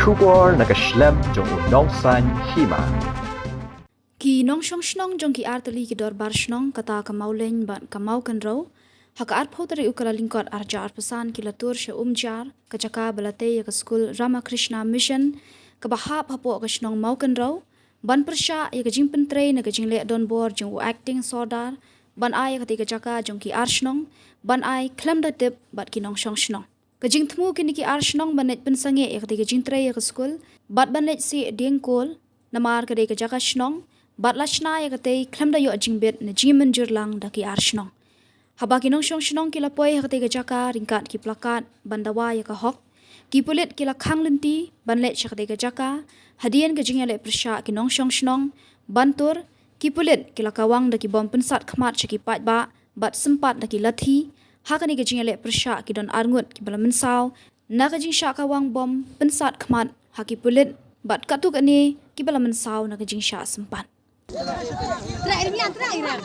Shubor nakaslem jong unong san hima. Ki nong shong shnong jong ki artali ki dor bar shnong kata kamau leng ban kamau kan ro haka art poteri ukala lingkot arja arpasan ki latur she umjar kacaka balate ya skul Ramakrishna Mission ka bahap hapo ka shnong mau kan ro ban persha ya ka jing pentre na ka jing le don bor jong acting sodar ban ai ka kacaka jong ki ar shnong ban ai klam da tip bat ki nong shong shnong ka jing thmu ki ni ki ar shnong banet pensange ya ka jing tre ya ka skul bat banet si ding kol namar ka de ka jaka shnong bat lashna ya kate klamda yo jingbet na jimen jurlang da ki arshnong haba ki nong shong shnong ki lapoi ya kate jaka ringkat ki plakat bandawa ya ka hok ki pulit ki la khang lenti banlet shakate ka jaka hadian ka jingale persha ki nong shong shnong bantur ki pulit ki la kawang da ki bom pensat khmat shaki pat ba bat sempat da ki lathi hakani ka jingale persha ki don arngut ki bala mensaw na ka jing sha kawang bom pensat khmat haki pulit bat katuk ani ki bala mensaw na ka jing sha sempat. Terakhir ni terakhir.